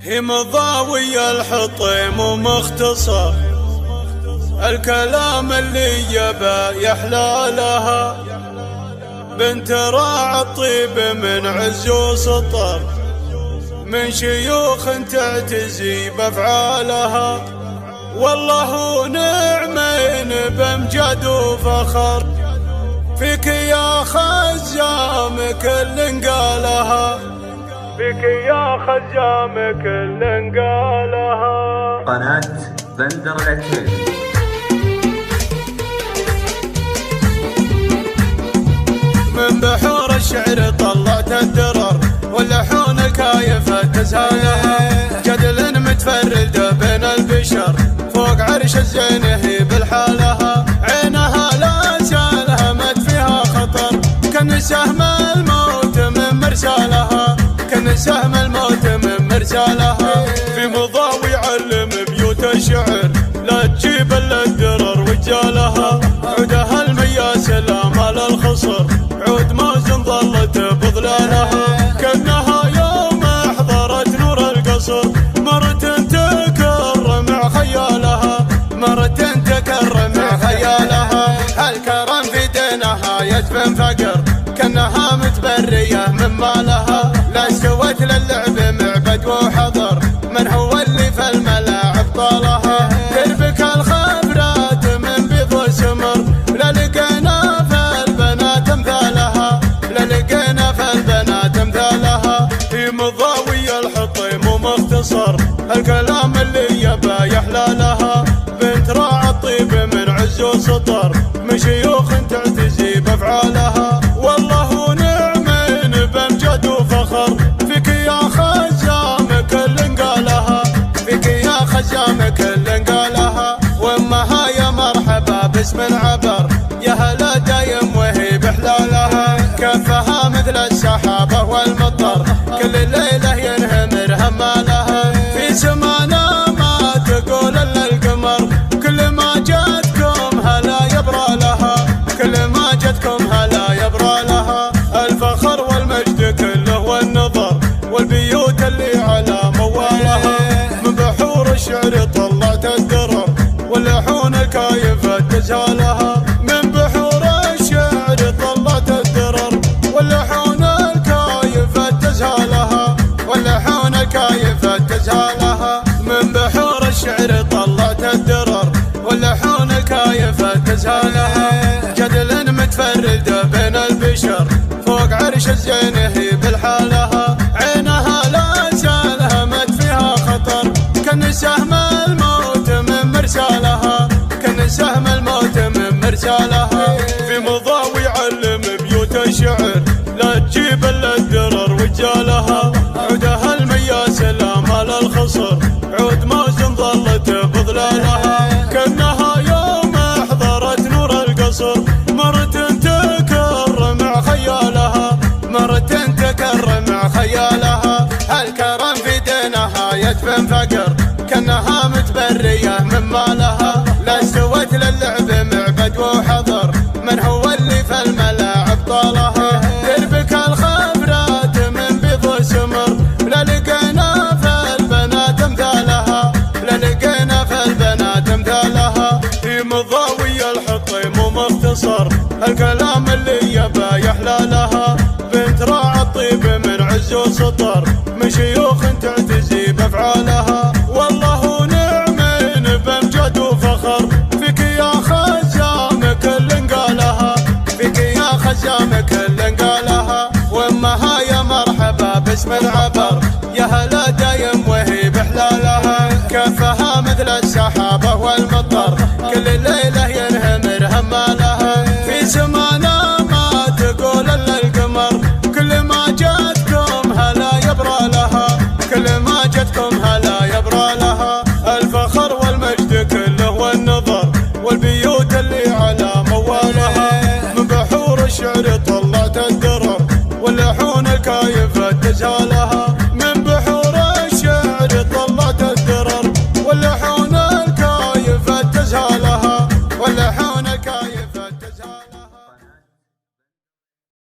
هي مضاوي الحطيم ومختصر الكلام اللي يبا يحلى لها، بنت راعى الطيب من عز وسطر، من شيوخ تعتزي بافعالها، والله نعمين بامجد وفخر، فيك يا خزام كل قالها، فيك يا خزام كل قالها. قناة بندر العتيبي. من بحور الشعر طلعت الدرر، واللحون الكايفة تزهالها، جدل متفرد بين البشر، فوق عرش الزين هي بالحالها، عينها لا سالهمت فيها خطر، كان سهم الموت من مرسالها، كان سهم الموت من مرسالها. في مضاوي علم بيوت الشعر، لا تجيب الا الدرر وجالها، عودها المياس الامال الخصر، عود مازن ظلت بظلالها، كانها يوم احضرت نور القصر، مرة تكرم مع خيالها، مرة تكرم مع خيالها. هالكرم في دينها يدفن فقر، كانها متبرية من مالها، لا استوت للعب معبد وحضر، من هو اللي في الملاعب طالها، تربك الخبرات من بيض وسمر، لا لقينا في البنات امثالها، لا لقينا في البنات امثالها. في مضاوي الحطيم ومختصر الكلام اللي يبا يحلى لها، بنت راعى الطيب من عز وسطر، من شيوخ تعتزي بافعالها، والله نعمين بامجد وفخر، فيك يا خزام كل قالها، فيك يا خزام كل قالها. وامها يا مرحبا باسم عبر، يا هلا دايم وهي بحلالها، كفها مثل السحابة والمطر، كل ليلة ينهمر همالها، في سمانا ما تقول الا القمر، كل ما جاتكم هلا يبرى لها، كل ما جاتكم هلا يبرى لها. الفخر والمجد كله والنظر، والبيوت اللي على موالها، من بحور الشعر طلعت الدرر، واللحون الكايفة تزهالها، من بحور الشعر طلعت الدرر، واللحون الكايفة تزهالها، واللحون الكايفة تزهالها. من بحور الشعر طلعت الدرر، واللحون الكايفة تزهالها، جدل متفرد بين البشر، فوق عرش الزين هي بالحالها، عينها لا سالهمت فيها خطر، كان سهم الموت من مرسالها، كان سهم الموت من مرسالها. في مضاوي علم بيوت الشعر، لا تجيب الا الدرر وجالها، عودها المياس الامال الخصر، عود مازن ظلت بظلالها، كانها يوم احضرت نور القصر، مرة تكرم مع خيالها، مرة تكرم مع خيالها. هالكرم في دينها يدفن فقر، كانها متبرية من مالها، لا استوت للعب معبد وحضر، من هو اللي في الملاعب طالها، تربك الخبرات من بيض وسمر، لا لقينا في البنات امثالها، لا لقينا في البنات امثالها. في مضاوي الحطيم ومختصر الكلام اللي يبا يحلى لها، بنت راعى الطيب من عز وسطر، من شيوخ تعتزي بافعالها، والله نعمين بامجد وفخر، فيك يا خزام كل قالها، فيك يا خزام كل قالها. وامها يا مرحبا باسم عبر، يا هلا دايم وهي بحلالها، كفها مثل السحابة والمطر، كل ليلة ينهمر همالها، في سمانا ما تقول الا القمر، كل ما جاتكم هلا يبرى لها، كل ما جاتكم هلا يبرى لها. الفخر والمجد كله والنظر، والبيوت اللي على موالها، من بحور الشعر طلعت الدرر، واللحون الكايفة تزهالها.